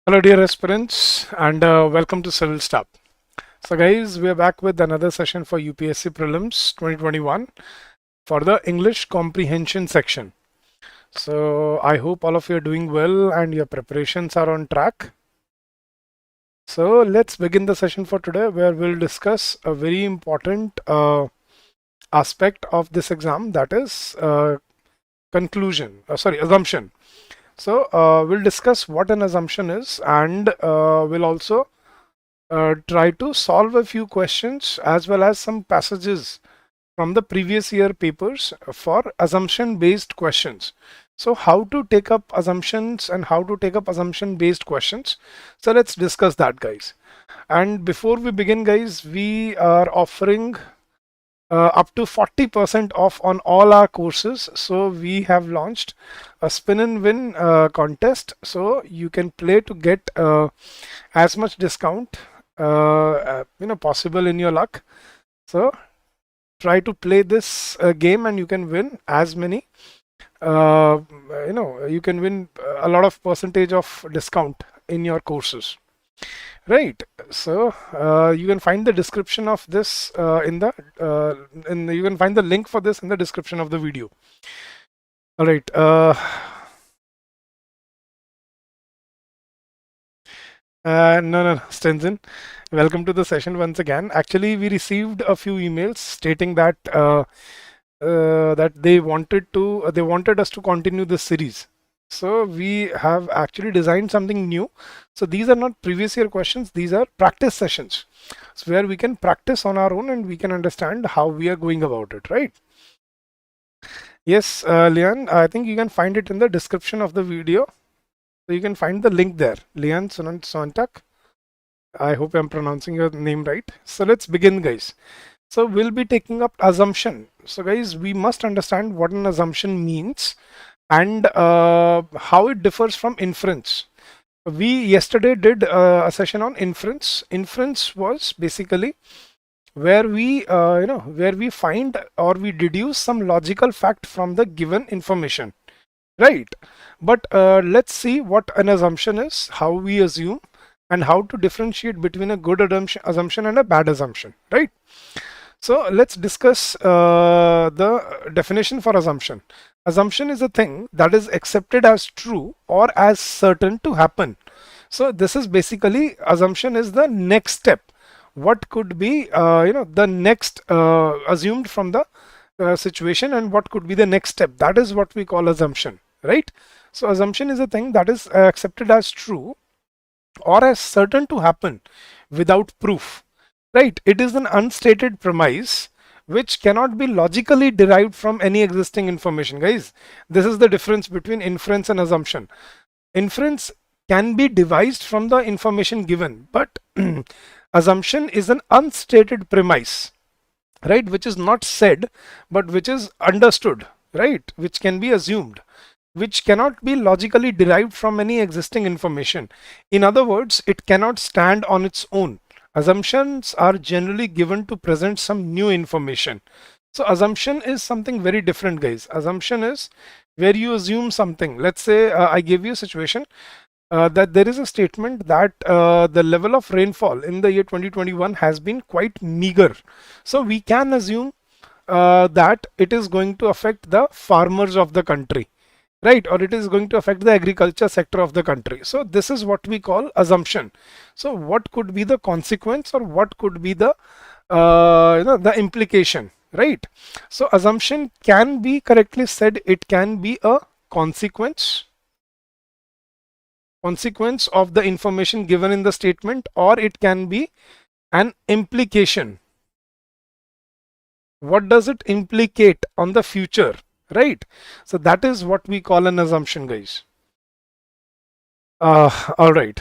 Hello dear aspirants and welcome to Civil Stop. So guys, we are back with another session for UPSC Prelims 2021 for the English comprehension section. So I hope all of you are doing well and your preparations are on track. So let's begin the session for today where we'll discuss a very important aspect of this exam, that is assumption. So we'll discuss what an assumption is, and we'll also try to solve a few questions as well as some passages from the previous year papers for assumption based questions. So how to take up assumptions and how to take up assumption based questions. So let's discuss that, guys. And before we begin, guys, we are offering up to 40% off on all our courses. So we have launched a spin and win contest, so you can play to get as much discount possible in your luck. So try to play this game and you can win as many you can win a lot of percentage of discount in your courses. Right, so you can find the description of this you can find the link for this in the description of the video. All right. No, Stenson, welcome to the session once again. Actually, we received a few emails stating that that they wanted us to continue this series. So we have actually designed something new. So these are not previous year questions, these are practice sessions. So where we can practice on our own and we can understand how we are going about it, right? Yes, Leon, I think you can find it in the description of the video. So you can find the link there, Leon Sontak. I hope I'm pronouncing your name right. So let's begin, guys. So we'll be taking up assumption. So guys, we must understand what an assumption means and how it differs from inference. We yesterday did a session on inference. Inference was basically where we where we find or we deduce some logical fact from the given information, right? But let's see what an assumption is, how we assume, and how to differentiate between a good assumption and a bad assumption, right? So let's discuss the definition for assumption. Assumption is a thing that is accepted as true or as certain to happen. So this is basically, assumption is the next step. What could be the next assumed from the situation, and what could be the next step. That is what we call assumption, right? So assumption is a thing that is accepted as true or as certain to happen without proof. Right, it is an unstated premise which cannot be logically derived from any existing information. Guys, this is the difference between inference and assumption. Inference can be devised from the information given, but assumption is an unstated premise, right, which is not said but which is understood, right, which can be assumed, which cannot be logically derived from any existing information. In other words, it cannot stand on its own. Assumptions are generally given to present some new information. So assumption is something very different, guys. Assumption is where you assume something. Let's say I give you a situation that there is a statement that the level of rainfall in the year 2021 has been quite meager. So we can assume that it is going to affect the farmers of the country, right? Or it is going to affect the agriculture sector of the country. So this is what we call assumption. So what could be the consequence, or what could be the the implication, right? So assumption can be correctly said, it can be a consequence of the information given in the statement, or it can be an implication. What does it implicate on the future, right? So that is what we call an assumption, guys. All right,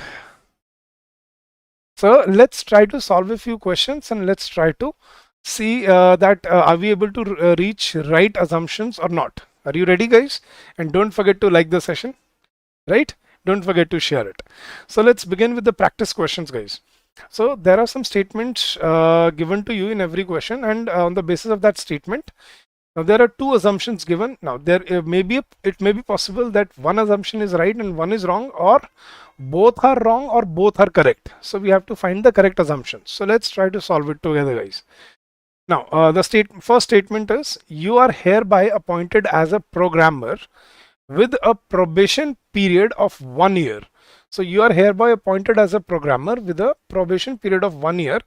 so let's try to solve a few questions and let's try to see that are we able to reach right assumptions or not. Are you ready, guys? And don't forget to like the session, right? Don't forget to share it. So let's begin with the practice questions, guys. So there are some statements given to you in every question, and on the basis of that statement Now there are two assumptions given. Now there it may be possible that one assumption is right and one is wrong, or both are wrong or both are correct. So we have to find the correct assumption. So let's try to solve it together, guys. Now the first statement is, you are hereby appointed as a programmer with a probation period of 1 year. So you are hereby appointed as a programmer with a probation period of 1 year,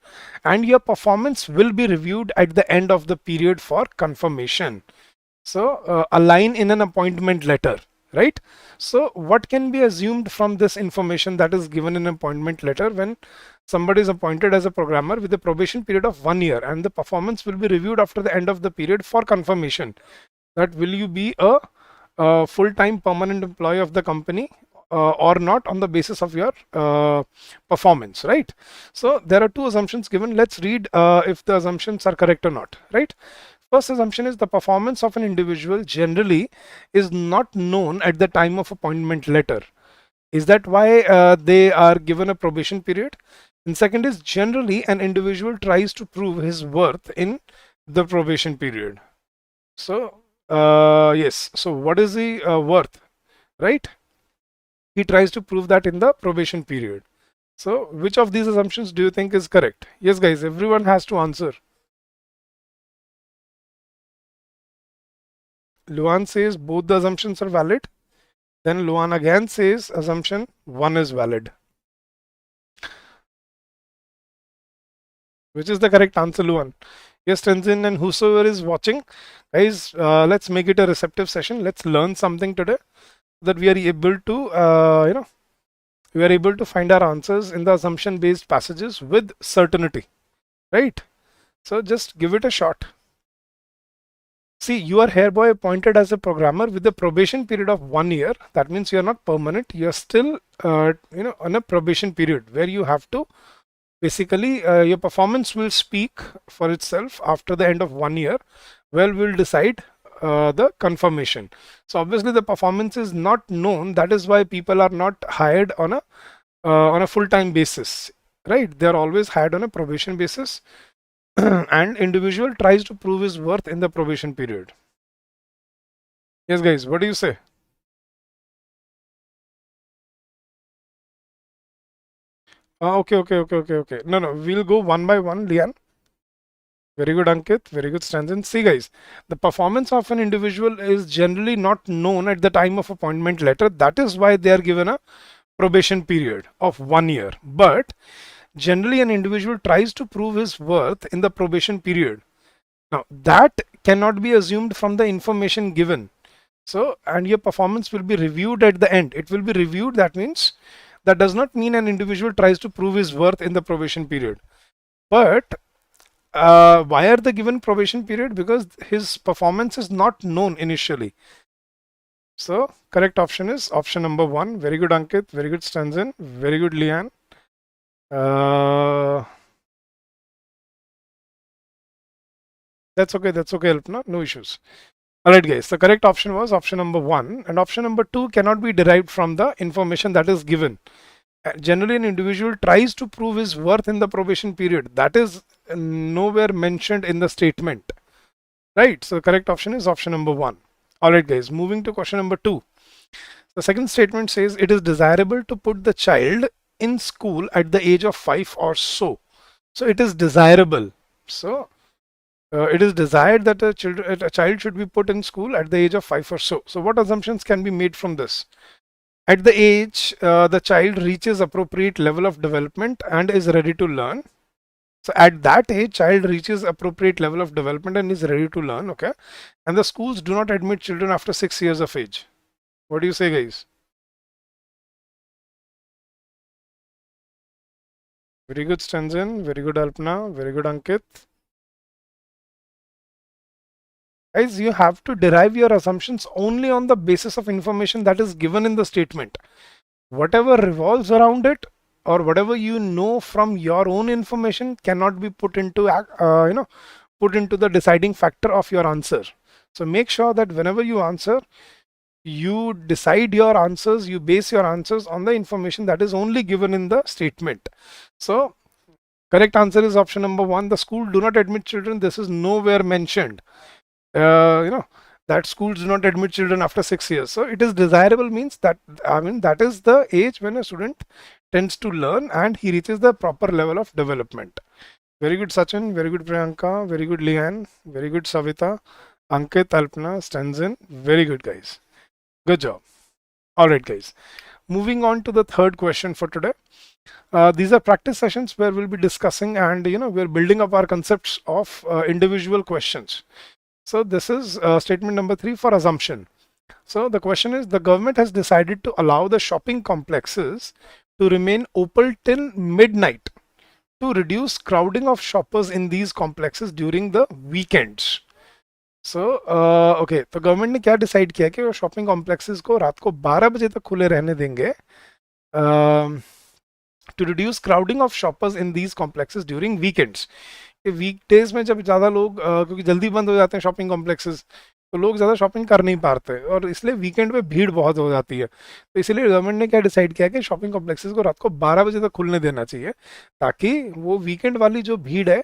and your performance will be reviewed at the end of the period for confirmation. So a line in an appointment letter, right? So what can be assumed from this information that is given in an appointment letter? When somebody is appointed as a programmer with a probation period of 1 year and the performance will be reviewed after the end of the period for confirmation, that will you be a full-time permanent employee of the company or not on the basis of your performance, right? So there are two assumptions given. Let's read if the assumptions are correct or not, right? First assumption is, the performance of an individual generally is not known at the time of appointment letter. Is that why they are given a probation period? And second is, generally an individual tries to prove his worth in the probation period. So yes, so what is the worth, right? He tries to prove that in the probation period. So which of these assumptions do you think is correct? Yes guys, everyone has to answer. Luan says both the assumptions are valid. Then Luan again says assumption 1 is valid. Which is the correct answer, Luan? Yes, Tenzin and whosoever is watching, guys, let's make it a receptive session. Let's learn something today, that we are able to, we are able to find our answers in the assumption-based passages with certainty, right? So just give it a shot. See, you are hereby appointed as a programmer with a probation period of 1 year. That means you are not permanent. You are still, on a probation period where you have to basically your performance will speak for itself after the end of 1 year. Well, we'll decide the confirmation. So obviously the performance is not known. That is why people are not hired on a full-time basis, right? They are always hired on a probation basis. And individual tries to prove his worth in the probation period. Yes guys, what do you say? Okay. No, we'll go one by one, Lian. Very good, Ankit. Very good, Stanton. See guys, the performance of an individual is generally not known at the time of appointment letter. That is why they are given a probation period of 1 year. But generally an individual tries to prove his worth in the probation period. Now that cannot be assumed from the information given. So, and your performance will be reviewed at the end. It will be reviewed. That means, that does not mean an individual tries to prove his worth in the probation period. But why are they given probation period? Because his performance is not known initially. So correct option is option number 1. Very good, Ankit. Very good, Stanzen. Very good, Lian. That's okay, Alpna, no issues. Alright guys, the correct option was option number 1, and option number 2 cannot be derived from the information that is given. Generally an individual tries to prove his worth in the probation period. That is nowhere mentioned in the statement, right? So the correct option is option number 1. Alright guys, moving to question number 2. The second statement says, it is desirable to put the child in school at the age of 5 or so. So it is desirable. So it is desired that a child should be put in school at the age of 5 or so. So what assumptions can be made from this? At the age the child reaches appropriate level of development and is ready to learn. So at that age, child reaches appropriate level of development and is ready to learn, okay? And the schools do not admit children after 6 years of age. What do you say, guys? Very good, Stanzen. Very good, Alpna. Very good, Ankit. Guys, you have to derive your assumptions only on the basis of information that is given in the statement. Whatever revolves around it, or whatever you know from your own information, cannot be put into put into the deciding factor of your answer. So make sure that whenever you answer, you decide your answers, you base your answers on the information that is only given in the statement. So correct answer is option number 1. The school do not admit children. This is nowhere mentioned. you know, that schools do not admit children after 6 years. So it is desirable means that, I mean, that is the age when a student tends to learn and he reaches the proper level of development. Very good Sachin, very good Priyanka, very good Lian, very good Savita, Ankit, Alpna, Stenzen, very good guys. Good job. All right guys. Moving on to the third question for today. These are practice sessions where we'll be discussing and we're building up our concepts of individual questions. So this is statement number 3 for assumption. So the question is, the government has decided to allow the shopping complexes to remain open till midnight to reduce crowding of shoppers in these complexes during the weekends. So okay, तो government ने क्या decide किया कि वो shopping complexes को रात को 12 बजे तक खुले रहने देंगे to reduce crowding of shoppers in these complexes during weekends. Weekdays में जब ज़्यादा लोग क्योंकि जल्दी बंद हो जाते हैं शॉपिंग कॉम्प्लेक्सेस, तो लोग ज़्यादा शॉपिंग कर नहीं पाते और इसलिए वीकेंड पे भीड़ बहुत हो जाती है. तो इसलिए गवर्नमेंट ने क्या डिसाइड किया कि शॉपिंग कॉम्प्लेक्सेस को रात को 12 बजे तक खुलने देना चाहिए ताकि वो वीकेंड वाली जो भीड़ है,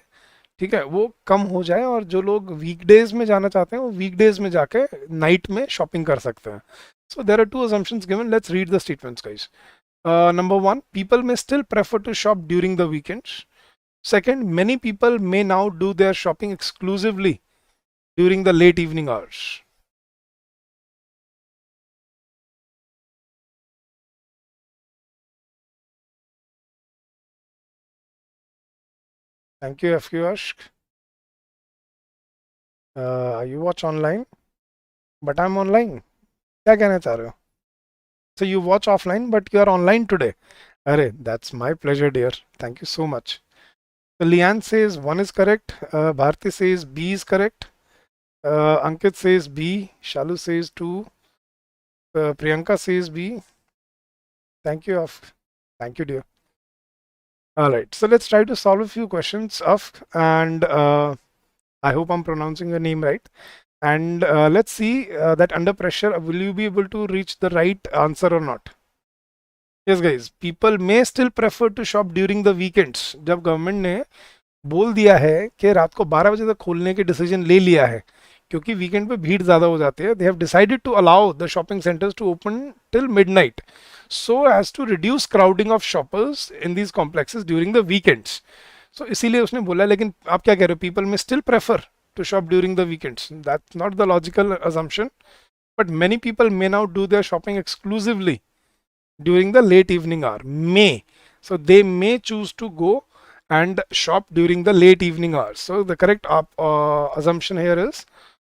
ठीक है, वो कम हो जाए और जो लोग वीकडेज में जाना चाहते हैं वो वीकडेज में जाके नाइट में शॉपिंग कर सकते हैं. So there are 2 assumptions given. Let's read the statements, guys. Number 1, people may still prefer to shop during the weekends. Second, many people may now do their shopping exclusively during the late evening hours. Thank you, FQ Ashk. You watch online, but I'm online. क्या कहना चाह रहे हो? So you watch offline, but you are online today. Arey, that's my pleasure, dear. Thank you so much. So Lian says 1 is correct. Bharti says B is correct. Ankit says B. Shalu says 2. Priyanka says B. Thank you, Afk. Thank you, dear. All right. So let's try to solve a few questions, Afk, and I hope I'm pronouncing your name right. And let's see that under pressure, will you be able to reach the right answer or not? Yes, guys. People may still prefer to shop during the weekends. जब government ने बोल दिया है कि रात को 12 बजे तक खोलने के डिसीजन ले लिया है क्योंकि वीकेंड पे भीड़ ज़्यादा हो जाती है, they have decided to allow the shopping centers to open till midnight so as to reduce crowding of shoppers in these complexes during the weekends. So इसीलिए उसने बोला. लेकिन आप क्या कह रहे हो? People may still prefer to shop during the weekends. That's not the logical assumption, but many people may now do their shopping exclusively during the late evening hour. May. So they may choose to go and shop during the late evening hours. So the correct assumption here is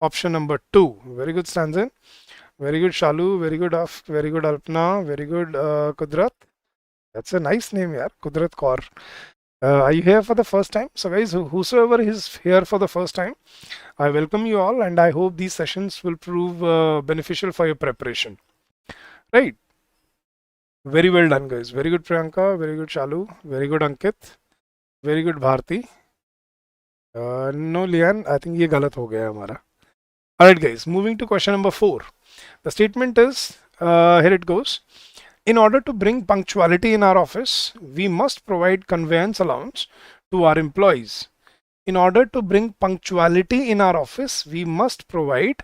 option number 2. Very good, Stanzin. Very good, Shalu. Very good, Afk. Very good, Alpna. Very good, Kudrat. That's a nice name, yaar. Kudrat Kaur. Are you here for the first time? So guys, whosoever is here for the first time, I welcome you all and I hope these sessions will prove beneficial for your preparation. Right. Very well done, guys. Very good, Priyanka. Very good, Shalu. Very good, Ankit. Very good, Bharti. No, Lian, I think ये गलत हो गया है हमारा. Alright, guys. Moving to question number 4. The statement is, here it goes. In order to bring punctuality in our office, we must provide conveyance allowance to our employees. In order to bring punctuality in our office, we must provide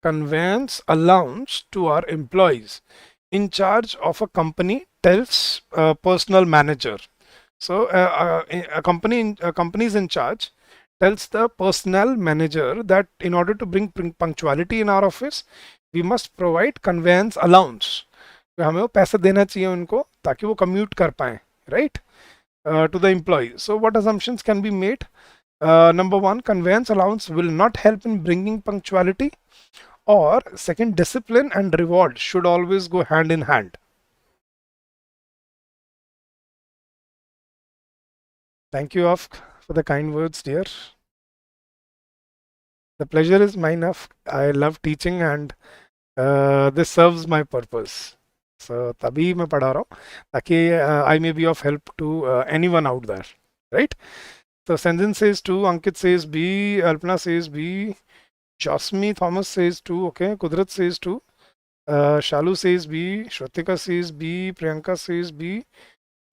conveyance allowance to our employees. In charge of a company tells a personal manager. So a company is in charge tells the personnel manager that in order to bring punctuality in our office, we must provide conveyance allowance. हमें वो पैसा देना चाहिए उनको ताकि वो commute कर पाएं, right? To the employee. So what assumptions can be made? Number 1, conveyance allowance will not help in bringing punctuality. Or second, discipline and reward should always go hand in hand. Thank you, Afk, for the kind words, dear. The pleasure is mine, Afk. I love teaching and this serves my purpose. So तभी मैं पढ़ा रहा हूँ ताकि I may be of help to anyone out there, right? So Senzin says 2, Ankit says B, Alpna says B, Jasmi Thomas says 2, okay, Kudrat says 2, Shalu says B, Shrutika says B, Priyanka says B,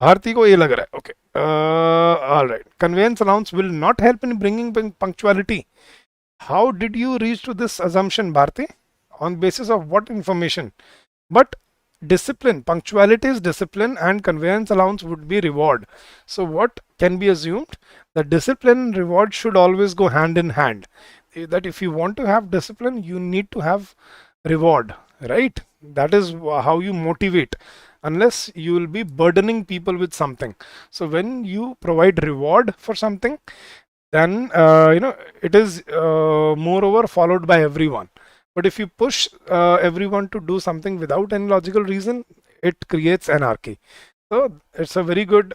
Bharti को ये लग रहा है, okay. All right. Conveyance allowance will not help in bringing punctuality. How did you reach to this assumption, Bharti? On basis of what information? But discipline, punctuality is discipline, and conveyance allowance would be reward. So what can be assumed? The discipline and reward should always go hand in hand. That if you want to have discipline, you need to have reward, right? That is how you motivate, unless you will be burdening people with something. So when you provide reward for something, then it is moreover followed by everyone. But if you push everyone to do something without any logical reason, it creates anarchy. So it's a very good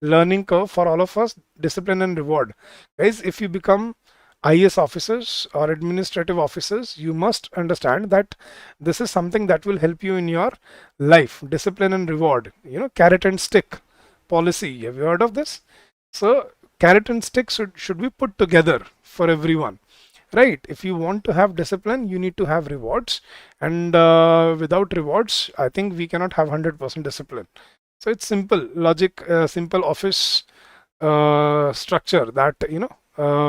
learning curve for all of us. Discipline and reward, guys. If you become IAS officers or administrative officers, you must understand that this is something that will help you in your life. Discipline and reward, carrot and stick policy. Have you heard of this? So carrot and stick should be put together for everyone, right? If you want to have discipline, you need to have rewards, and without rewards, I think we cannot have 100% discipline. So it's simple logic, simple office structure that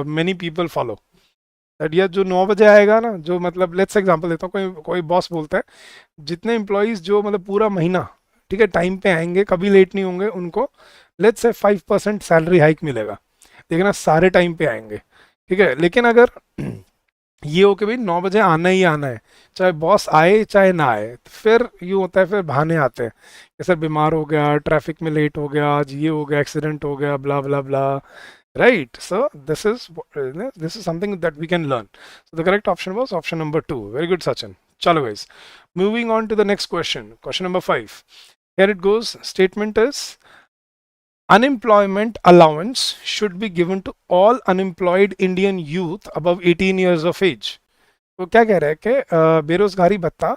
many people follow. That यार जो 9 बजे आएगा ना, जो मतलब let's example देता हूँ, कोई बॉस बोलता है जितने एम्प्लॉइज जो मतलब पूरा महीना ठीक है टाइम पे आएंगे, कभी लेट नहीं होंगे, उनको लेट्स से 5% सैलरी हाइक मिलेगा। देखना सारे टाइम पे आएंगे, ठीक है। लेकिन अगर ये हो कि भाई 9 बजे आना ही आना है, चाहे बॉस आए चाहे ना आए, तो फिर यूँ होता है, फिर बहाने आते हैं कि सर बीमार हो गया, ट्रैफिक में लेट हो गया, आज ये हो गया, एक्सीडेंट हो गया, ब्ला ब्ला ब्ला, right? So this is something that we can learn. So the correct option was option number 2. Very good, Sachin. Chalo guys, moving on to the next question, question number 5. Here it goes. Statement is unemployment allowance should be given to all unemployed Indian youth above 18 years of age. तो क्या कह रहा है कि बेरोजगारी भत्ता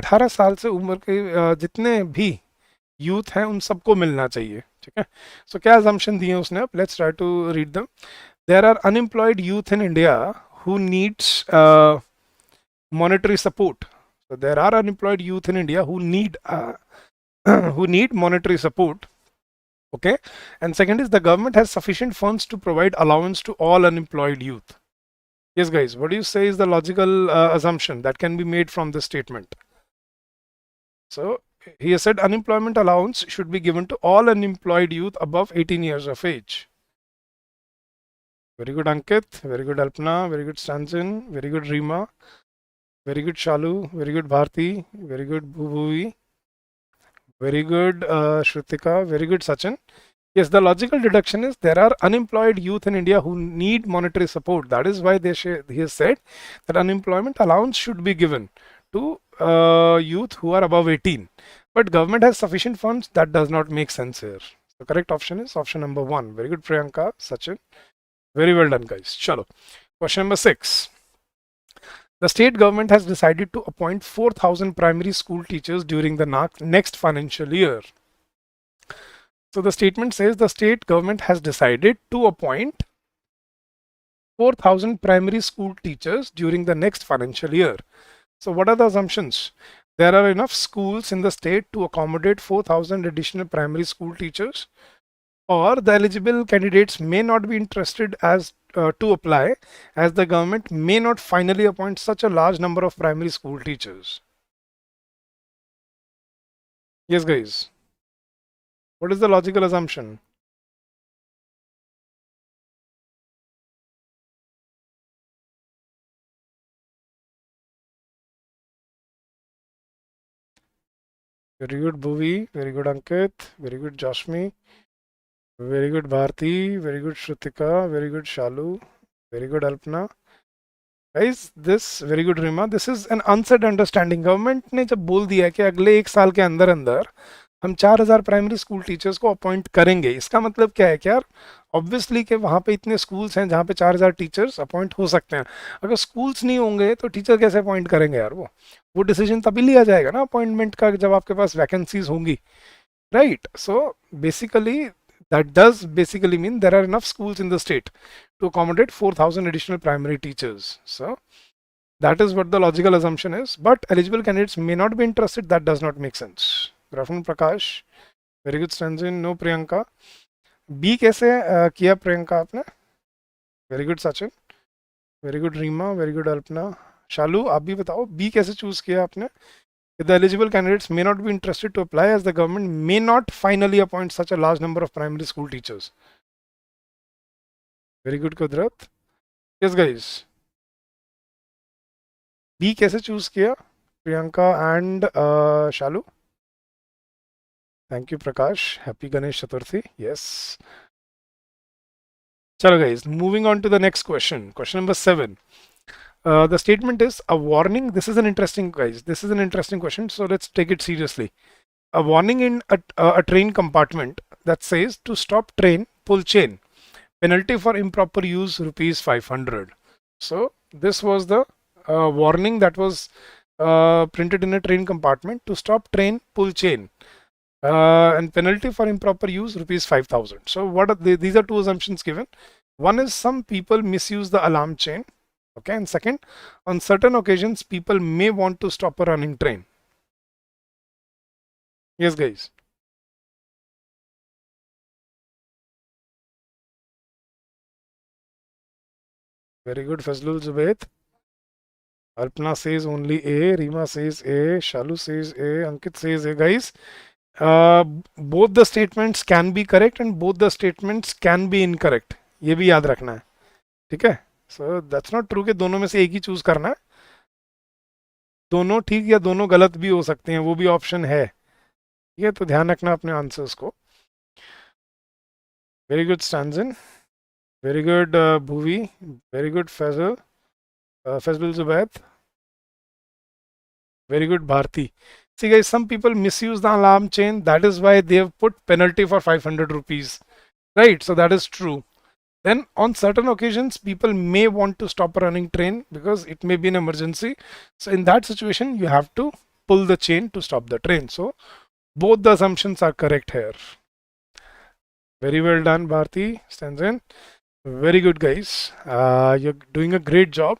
18 साल से उम्र के जितने भी यूथ हैं उन सबको मिलना चाहिए, ठीक है। सो क्या assumption दिए उसने, अब let's try to read them. There are unemployed youth in India who needs monetary support. So there are unemployed youth in India who need who need monetary support. Okay, and second is the government has sufficient funds to provide allowance to all unemployed youth. Yes, guys, what do you say is the logical assumption that can be made from this statement? So he has said unemployment allowance should be given to all unemployed youth above 18 years of age. Very good, Ankit. Very good, Alpna. Very good, Stanzin. Very good, Rima. Very good, Shalu. Very good, Bharti. Very good, Bhuvi. Very good, Shrutika. Very good, Sachin. Yes, the logical deduction is there are unemployed youth in India who need monetary support. That is why he has said that unemployment allowance should be given to youth who are above 18. But government has sufficient funds. That does not make sense here. The correct option is option number 1. Very good, Priyanka, Sachin. Very well done, guys. Chalo. Question number 6. The state government has decided to appoint 4,000 primary school teachers during the next financial year. So the statement says the state government has decided to appoint 4,000 primary school teachers during the next financial year. So what are the assumptions? There are enough schools in the state to accommodate 4,000 additional primary school teachers, or the eligible candidates may not be interested as to apply, as the government may not finally appoint such a large number of primary school teachers. Yes, guys. What is the logical assumption? Very good, Bhuvi. Very good, Ankit. Very good, Joshmi. Very good, Bharti. Very good, Shrutika. Very good, Shalu. Very good, Alpna. Guys, this very good, Rima. This is an unsaid understanding. Government ने जब बोल दिया कि अगले 1 साल के अंदर अंदर हम 4,000 प्राइमरी स्कूल टीचर्स को अपॉइंट करेंगे, इसका मतलब क्या है कि यार ऑब्वियसली कि वहाँ पे इतने स्कूल्स हैं जहाँ पे 4,000 टीचर्स अपॉइंट हो सकते हैं। अगर स्कूल्स नहीं होंगे तो टीचर कैसे अपॉइंट करेंगे यार? वो डिसीजन तभी लिया जाएगा ना अपॉइंटमेंट का, जब आपके पास वैकेंसीज होंगी, right? So basically that does basically mean there are enough schools in the state to accommodate 4,000 additional primary teachers. So that is what the logical assumption is. But eligible candidates may not be interested. That does not make sense. Good afternoon, Prakash. Very good, Stanzin. No, Priyanka. B कैसे किया Priyanka आपने? Very good, Sachin. Very good Reema, very good Alpana. Shalu आप भी बताओ B कैसे choose किया आपने? The eligible candidates may not be interested to apply as the government may not finally appoint such a large number of primary school teachers. Very good Kudrat. Yes guys. B कैसे choose किया? Priyanka and Shalu. Thank you Prakash. Happy Ganesh Chaturthi. Yes. Chalo guys, moving on to the next question. Question number 7. The statement is a warning. This is an interesting guys. This is an interesting question. So let's take it seriously. A warning in a train compartment that says to stop train, pull chain. Penalty for improper use rupees 500. So this was the warning that was printed in a train compartment to stop train, pull chain. And penalty for improper use rupees 5,000. So what are these are two assumptions given. One is some people misuse the alarm chain. Okay, and second, on certain occasions, people may want to stop a running train. Yes, guys. Very good, Fazlul Zubayd. Alpna says only A, Rima says A, Shalu says A, Ankit says A. Guys, both the statements can be correct and both the statements can be incorrect. ये भी याद रखना है, ठीक है? So that's not true कि दोनों में से एक ही चूज करना है. दोनों ठीक या दोनों गलत भी हो सकते हैं, वो भी ऑप्शन है. ये तो ध्यान रखना अपने आंसर्स को. Very good Stanzin, very good Bhuvi, very good Faizal Zubaid, very good Bharti. See guys, some people misuse the alarm chain. That is why they have put penalty for 500 rupees. Right, so that is true. Then on certain occasions, people may want to stop a running train because it may be an emergency. So in that situation, you have to pull the chain to stop the train. So both the assumptions are correct here. Very well done, Bharti, Stanzan. Very good, guys. You're doing a great job.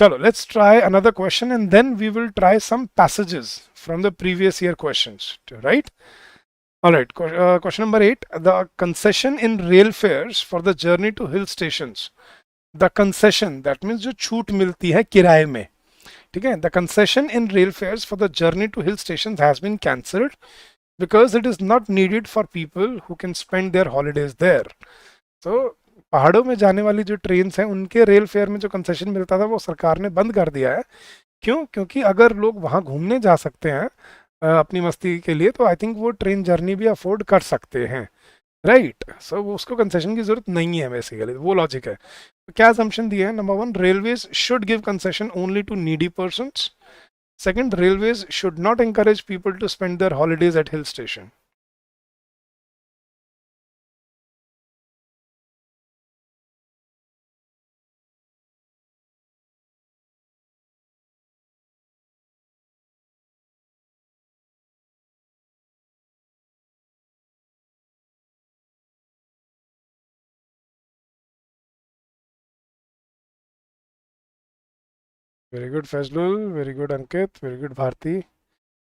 Chalo, let's try another question and then we will try some passages from the previous year questions, right? All right, question number 8. The concession in rail fares for the journey to hill stations. The concession, that means जो छूट मिलती है किराए में, ठीक है? The concession in rail fares for the journey to hill stations has been cancelled because it is not needed for people who can spend their holidays there. So पहाड़ों में जाने वाली जो ट्रेन्स हैं उनके रेल फेयर में जो concession मिलता था वो सरकार ने बंद कर दिया है. क्यों? क्योंकि अगर लोग वहाँ घूमने जा सकते हैं अपनी मस्ती के लिए तो आई थिंक वो ट्रेन जर्नी भी अफोर्ड कर सकते हैं, राइट? सो उसको कंसेशन की जरूरत नहीं है बेसिकली, वो लॉजिक है. तो क्या असम्पशन दिया है? नंबर 1, railways should give concession only to needy persons. Second, railways should not encourage people to spend their holidays at hill station. Very good Fazlul, very good Ankit, very good Bharti,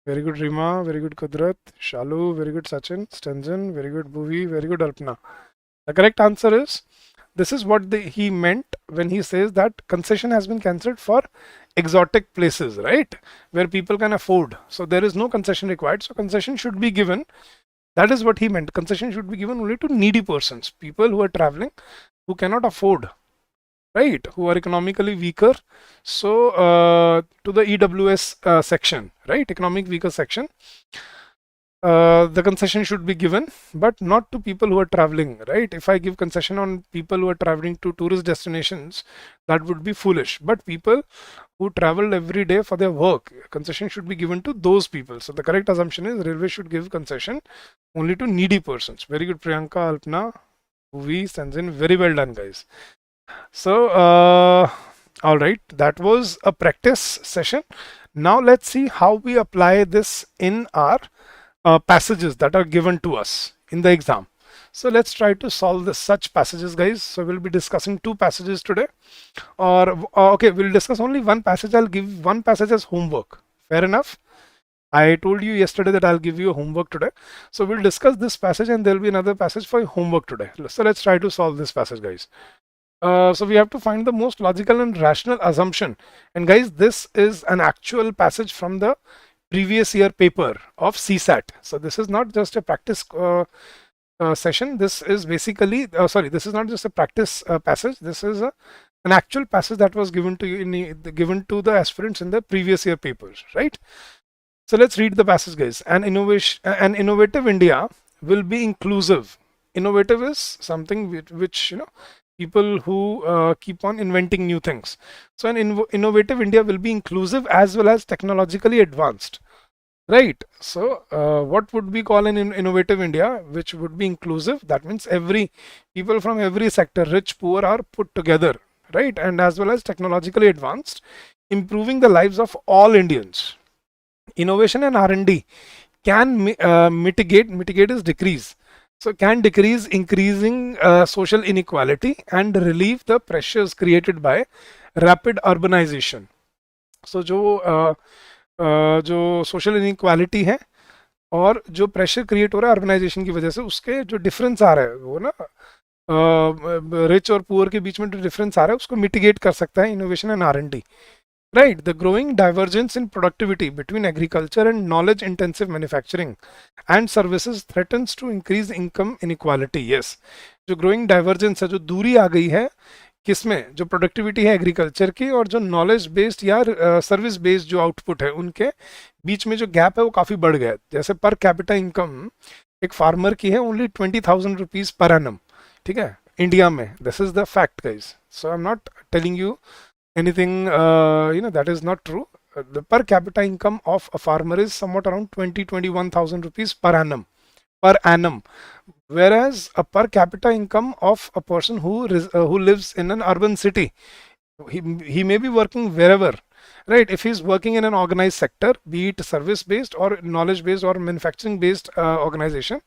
very good Rima, very good Kudrat, Shalu, very good Sachin, Stanjan, very good Bhuvi, very good Alpna. The correct answer is, this is what he meant when he says that concession has been cancelled for exotic places, right? Where people can afford. So there is no concession required. So concession should be given. That is what he meant. Concession should be given only to needy persons, people who are traveling, who cannot afford, right, who are economically weaker. So to the EWS section, right, economic weaker section, the concession should be given, but not to people who are traveling, right? If I give concession on people who are traveling to tourist destinations, that would be foolish. But people who travel every day for their work, concession should be given to those people. So the correct assumption is railway should give concession only to needy persons. Very good Priyanka, Alpna, Bhuvi, Sanjin, very well done guys. So all right, that was a practice session. Now let's see how we apply this in our passages that are given to us in the exam. So let's try to solve such passages guys. So we'll be discussing 2 passages today, or okay, we'll discuss only one passage. I'll give one passage as homework. Fair enough? I told you yesterday that I'll give you homework today. So we'll discuss this passage and there'll be another passage for homework today. So let's try to solve this passage guys. So we have to find the most logical and rational assumption. And guys, this is an actual passage from the previous year paper of CSAT. So this is not just a practice session. This is basically, sorry, this is not just a practice passage. This is an actual passage that was given to you given to the aspirants in the previous year papers, right? So let's read the passage, guys. An innovative India will be inclusive. Innovative is something which people who keep on inventing new things. So an innovative India will be inclusive as well as technologically advanced. Right. So what would we call an innovative India, which would be inclusive? That means every people from every sector, rich, poor, are put together, right? And as well as technologically advanced, improving the lives of all Indians. Innovation and R&D can mitigate is decrease. So can decrease increasing social inequality and relieve the pressures created by rapid urbanization. So जो social inequality है और जो pressure create हो रहा है urbanisation की वजह से, उसके जो डिफरेंस आ रहा है वो ना रिच और पुअर के बीच में जो डिफरेंस आ रहा है उसको मिटिगेट कर सकता है innovation and R&D. Right, the growing divergence in productivity between agriculture and knowledge intensive manufacturing and services threatens to increase income inequality. Yes, जो growing divergence है, जो दूरी आ गई है किसमें, जो प्रोडक्टिविटी है एग्रीकल्चर की और जो नॉलेज बेस्ड या सर्विस बेस्ड जो आउटपुट है उनके बीच में जो गैप है वो काफ़ी बढ़ गया है. जैसे पर कैपिटा इनकम एक फार्मर की है ओनली 20,000 रुपीज पर एनम, ठीक है, इंडिया में. This is the fact guys. So I am not telling you anything that is not true. The per capita income of a farmer is somewhat around 21,000 rupees per annum, whereas a per capita income of a person who lives in an urban city, he may be working wherever, right? If he's working in an organized sector, be it service based or knowledge based or manufacturing based organization,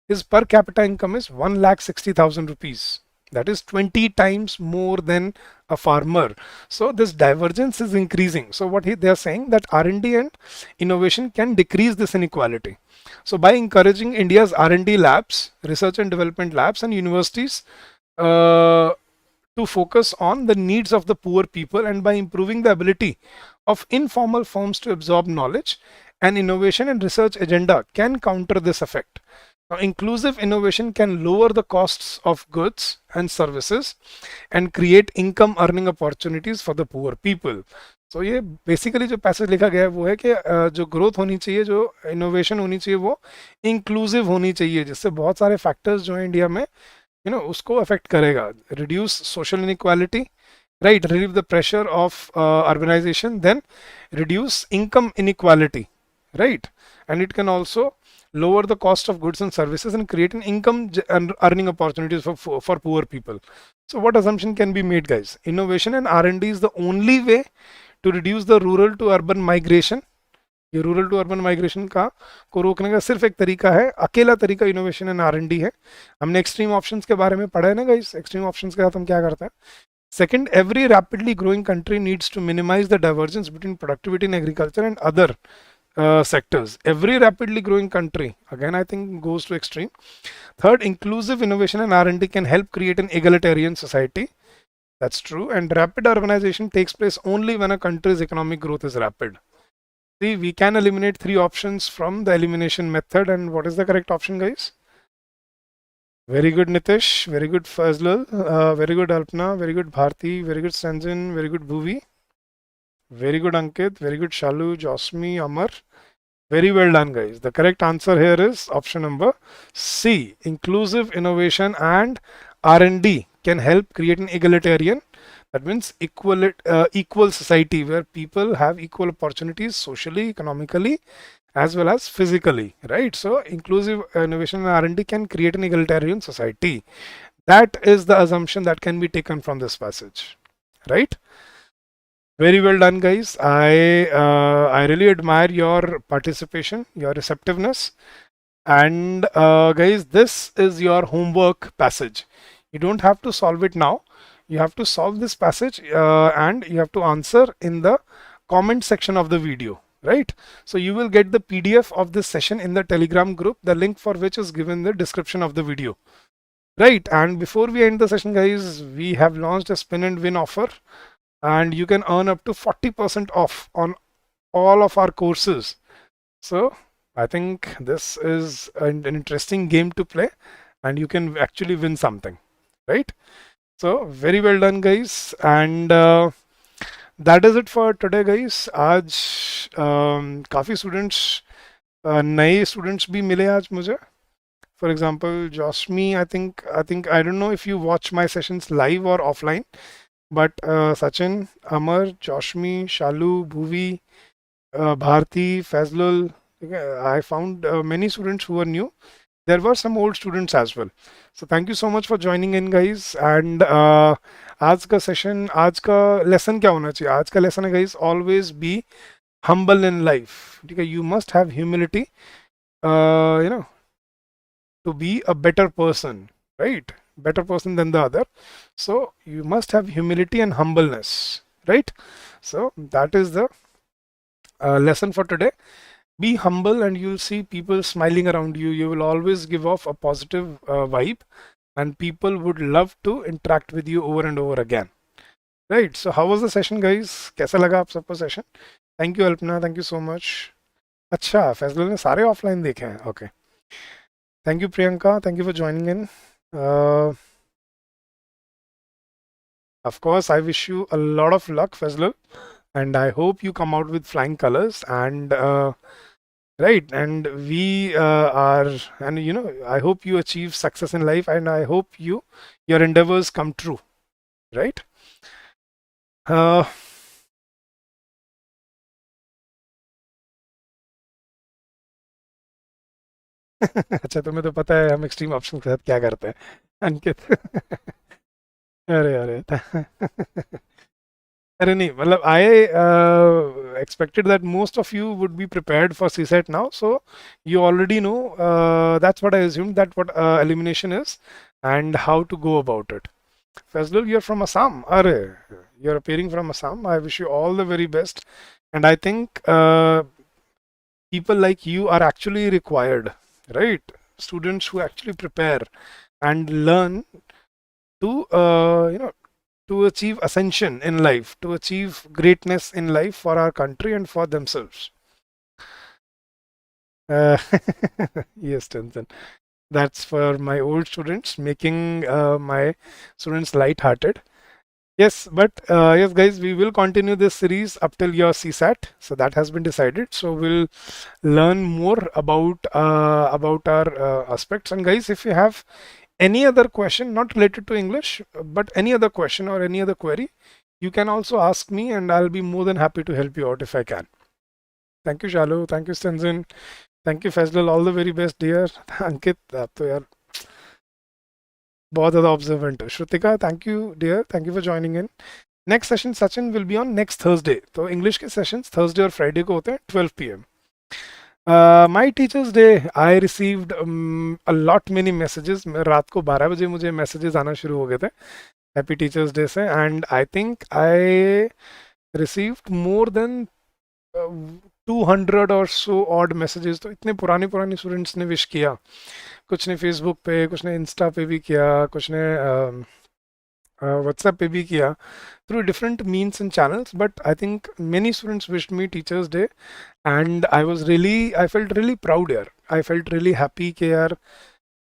his per capita income is 1,60,000 rupees. That is 20 times more than a farmer. So this divergence is increasing. So what they are saying that R&D and innovation can decrease this inequality. So by encouraging India's R&D labs, research and development labs and universities to focus on the needs of the poor people, and by improving the ability of informal firms to absorb knowledge, an innovation and research agenda can counter this effect. Now, inclusive innovation can lower the costs of goods and services and create income earning opportunities for the poor people. So ये basically जो passage लिखा गया है वो है कि जो growth होनी चाहिए, जो इनोवेशन होनी चाहिए वो इंक्लूसिव होनी चाहिए, जिससे बहुत सारे फैक्टर्स जो है इंडिया में उसको अफेक्ट करेगा. Reduce social inequality, right, relieve the pressure of urbanization, then reduce income inequality, right, and it can also lower the cost of goods and services and create an income and earning opportunities for poor people. So what assumption can be made, guys? Innovation and R&D is the only way to reduce the rural to urban migration. ये rural to urban migration का को रोकने का सिर्फ एक तरीका है, अकेला तरीका इनोवेशन एंड R&D है. हमने एक्सट्रीम ऑप्शंस के बारे में पढ़ा है ना गाइस. एक्सट्रीम ऑप्शंस के साथ हम क्या करते हैं? Second, every rapidly growing country needs to minimize the divergence between productivity in agriculture and other sectors. Every rapidly growing country, again I think goes to extreme. Third, inclusive innovation and R&D can help create an egalitarian society. That's true. And rapid urbanization takes place only when a country's economic growth is rapid. See, we can eliminate 3 options from the elimination method. And what is the correct option, guys? Very good, Nitish. Very good, Fazlul. Very good, Alpna. Very good, Bharti. Very good, Sanjan. Very good, Bhuvi. Very good, Ankit. Very good, Shalu, Josmi, Amar. Very well done, guys. The correct answer here is option number C. Inclusive innovation and R&D can help create an egalitarian. That means equal society where people have equal opportunities socially, economically, as well as physically, right? So inclusive innovation and R&D can create an egalitarian society. That is the assumption that can be taken from this passage, right? Very well done, guys. I really admire your participation, your receptiveness. And guys, this is your homework passage. You don't have to solve it now. You have to solve this passage and you have to answer in the comment section of the video, right? So you will get the PDF of this session in the Telegram group, the link for which is given in the description of the video. Right, and before we end the session, guys, we have launched a spin and win offer, and you can earn up to 40% off on all of our courses. So I think this is an interesting game to play, and you can actually win something, right? So very well done, guys, and that is it for today, guys. आज काफ़ी students नए students भी मिले आज मुझे. For example, Joshmi, I think I don't know if you watch my sessions live or offline, but Sachin, Amar, Joshmi, Shalu, Bhuvi, Bharti, Fazlul, okay, I found many students who are new. There were some old students as well. So thank you so much for joining in, guys. And आज का session, आज का lesson क्या होना चाहिए? आज का lesson है, guys, always be humble in life. ठीक है, you must have humility. You know, to be a better person, right? Better person than the other. So you must have humility and humbleness, right? So that is the lesson for today. Be humble and you'll see people smiling around you. You will always give off a positive vibe, and people would love to interact with you over and over again, right? So how was the session, guys? कैसा लगा आप सबको session? Thank you Alpana, thank you so much. अच्छा, फैजल ने सारे offline देखे हैं. Okay. Thank you, Priyanka. Thank you for joining in. Of course, I wish you a lot of luck, Fazlul, and I hope you come out with flying colors. And right, and we are, and you know, I hope you achieve success in life, and I hope your endeavors come true, right? अच्छा, तुम्हें तो पता है हम extreme option के साथ क्या करते हैं, अंकित. अरे अरे अरे नहीं, मतलब I expected that most of you would be prepared for CSAT now, so you already know. That's what I assumed, that what elimination is and how to go about it. Fazlul, you're from Assam. Arre, you're appearing from Assam. I wish you all the very best, and I think people like you are actually required, right? Students who actually prepare and learn to to achieve ascension in life, to achieve greatness in life for our country and for themselves. Uh, yes, Tenzin. That's for my old students, making my students light-hearted. Yes, but yes, guys, we will continue this series up till your CSAT. So that has been decided. So we'll learn more about our aspects. And guys, if you have any other question not related to English, but any other question or any other query, you can also ask me, and I'll be more than happy to help you out if I can. Thank you, Shalu. Thank you, Stanzin. Thank you, Fazlul. All the very best, dear. Ankit, आप तो यार बहुत ज़्यादा observant हो. Shrutika, thank you, dear. Thank you for joining in. Next session, Sachin, will be on next Thursday. तो English के sessions Thursday और Friday को होते हैं 12 p.m. My Teachers Day, I received a lot many messages. रात को 12 बजे मुझे messages आना शुरू हो गए थे Happy Teachers Day से, and I think I received more than 200 or so odd messages. तो इतने पुराने स्टूडेंट्स ने विश किया. कुछ ने फेसबुक पे, कुछ ने इंस्टा पे भी किया, कुछ ने WhatsApp पे भी किया, through different means and channels. But I think many students wished me Teachers Day, and I felt really proud here. I felt really happy कि यार,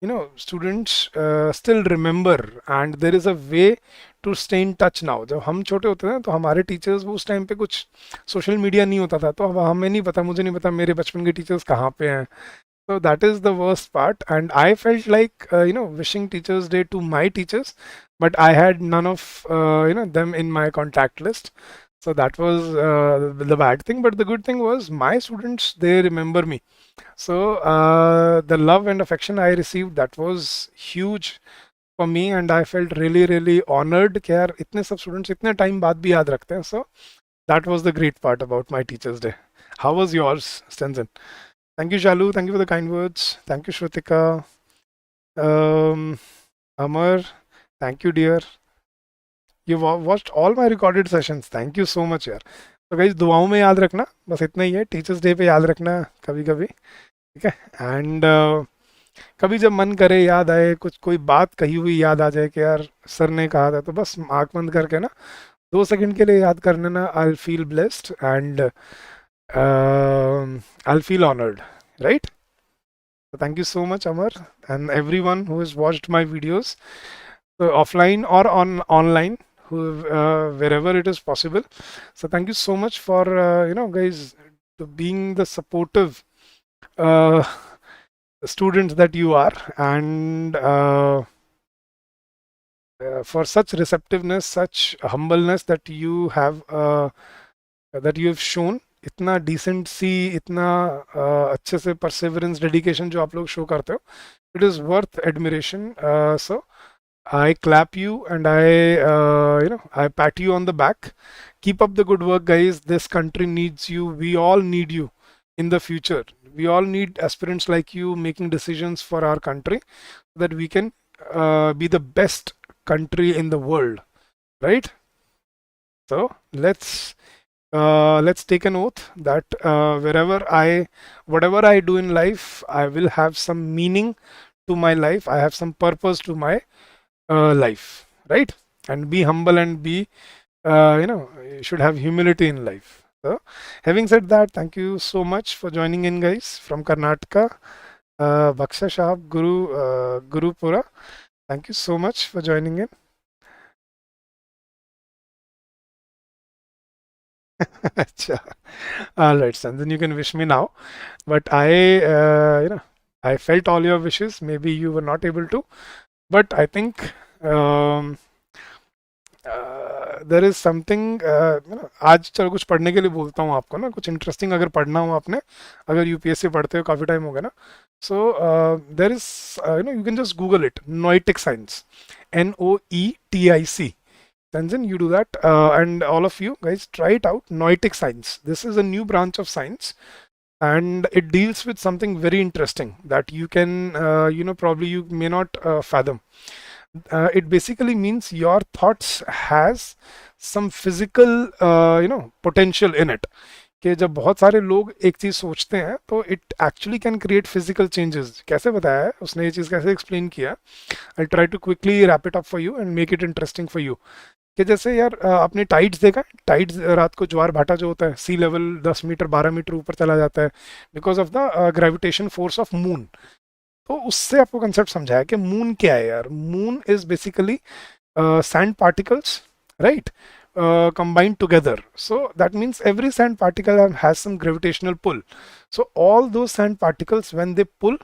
you know, students still remember, and there is a way to stay in touch now. जब हम छोटे होते थे तो हमारे teachers, वो उस टाइम पे कुछ सोशल मीडिया नहीं होता था, तो अब हमें नहीं पता, मुझे नहीं पता मेरे बचपन के टीचर्स कहाँ पे हैं. So that is the worst part, and I felt like wishing Teachers Day to my teachers, but I had none of them in my contact list. So that was the bad thing. But the good thing was my students, they remember me. So the love and affection I received, that was huge for me, and I felt really really honored कि यार इतने सब students इतने time बाद भी याद रखते हैं. So that was the great part about my Teachers Day. How was yours, Stenson? Thank you, Shalu. Thank you for the kind words. Thank you, Shrutika. Amar, thank you, dear. You watched all my recorded sessions. Thank you so much, यार. तो guys, दुआओं में याद रखना, बस इतना ही है. Teachers day पे याद रखना कभी कभी, ठीक है. एंड कभी जब मन करे, याद आए, कुछ कोई बात कही हुई याद आ जाए कि यार सर ने कहा था, तो बस आंख बंद करके ना 2 सेकंड के लिए याद करने ना, I feel blessed and I feel honoured, right? Thank you so much, Amar, and everyone who has watched my videos, so offline or online, who wherever it is possible. So thank you so much for guys, to being the supportive uh, students that you are, and for such receptiveness, such humbleness that you have shown. इतना decency, इतना अच्छे से Perseverance, dedication जो आप लोग show करते हो, it is worth admiration. So I clap you and I pat you on the back. Keep up the good work, guys. This country needs you. We all need you in the future. We all need aspirants like you making decisions for our country so that we can be the best country in the world, right? So let's take an oath that whatever I do in life, I will have some meaning to my life. I have some purpose to my life, right? And be humble and be, you should have humility in life. So, having said that, thank you so much for joining in, guys, from Karnataka. Baksha Shahab, Gurupura. Thank you so much for joining in. All right, son. Then you can wish me now. But I felt all your wishes. Maybe you were not able to, but I think there is something. आज चलो कुछ पढ़ने के लिए बोलता हूँ आपको ना, कुछ इंटरेस्टिंग अगर पढ़ना हो आपने, अगर यूपीएससी पढ़ते हो, काफ़ी टाइम हो गया ना. So there is you can just Google it, noetic science, NOETIC. Tenzin, you do that, and all of you guys try it out. Noitic science. This is a new branch of science, and it deals with something very interesting that you can, probably you may not fathom. It basically means your thoughts has some physical, potential in it. कि जब बहुत सारे लोग एक चीज़ सोचते हैं तो it actually can create physical changes. कैसे बताया है उसने, ये चीज़ कैसे एक्सप्लेन किया. I try to quickly wrap it up for you and make it interesting for you. कि जैसे यार आपने टाइड्स देखा, टाइड्स रात को ज्वार भाटा जो होता है, सी लेवल 10 मीटर 12 मीटर ऊपर चला जाता है because of the gravitation force of moon. तो उससे आपको कंसेप्ट समझाया कि मून क्या है यार. Moon is basically sand particles, right, combined together. So that means every sand particle has some gravitational pull. So all those sand particles, when they pull,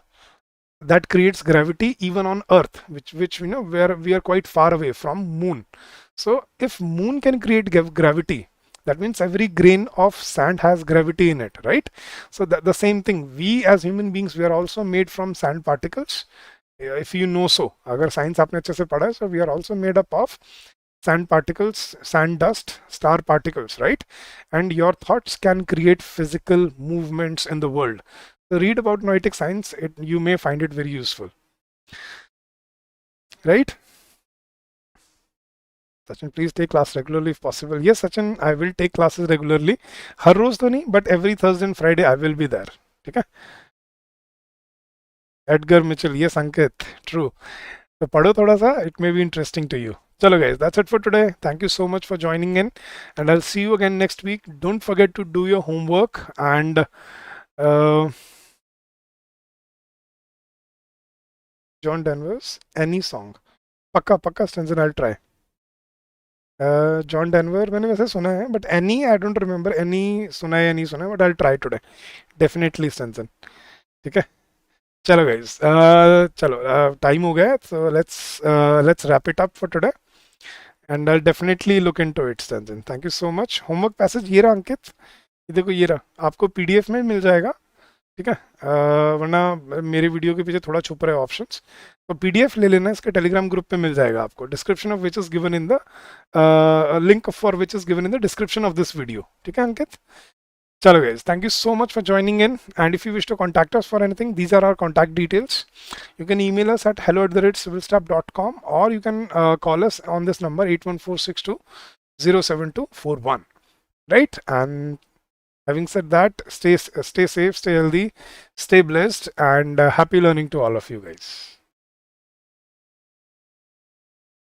that creates gravity even on Earth, which where we are quite far away from moon. So if moon can create gravity, that means every grain of sand has gravity in it, right? So the same thing, we as human beings, we are also made from sand particles. If you know so, अगर science आपने अच्छे से पढ़ा है, so we are also made up of sand particles, sand dust, star particles, right? And your thoughts can create physical movements in the world. So read about noetic science. You may find it very useful, right? Sachin, please take class regularly if possible. Yes, Sachin, I will take classes regularly. हर रोज तो नहीं, but every Thursday and Friday I will be there. ठीक है? Edgar Mitchell, yes, Ankit, true. So पढ़ो थोड़ा सा, it may be interesting to you. Chalo guys, that's it for today. Thank you so much for joining in, and I'll see you again next week. Don't forget to do your homework and John Denver's any song. पक्का Stanzan, I'll try. John Denver मैंने वैसे सुना है, but any I don't remember any सुना है या नहीं सुना है, but I try today definitely Stensen. ठीक है, चलो गाइस, चलो टाइम हो गया, so let's wrap it up for today, and I'll definitely look into it, Stanzan. Thank you so much. Homework passage ये रहा अंकित, ये देखो, ये रहा, आपको पीडीएफ में मिल जाएगा. ठीक है, वरना मेरे वीडियो के पीछे थोड़ा छुप रहे ऑप्शंस, तो पीडीएफ ले लेना, इसके टेलीग्राम ग्रुप पे मिल जाएगा आपको. Description of which is given in the link for which is given in the description of this video. ठीक है अंकित, चलो guys, thank you so much for joining in, and if you wish to contact us for anything, these are our contact details. You can email us at hello@civilstaff.com, or you can call us on this number 81462 07241, right? And Having said that, stay safe, stay healthy, stay blessed, and happy learning to all of you guys.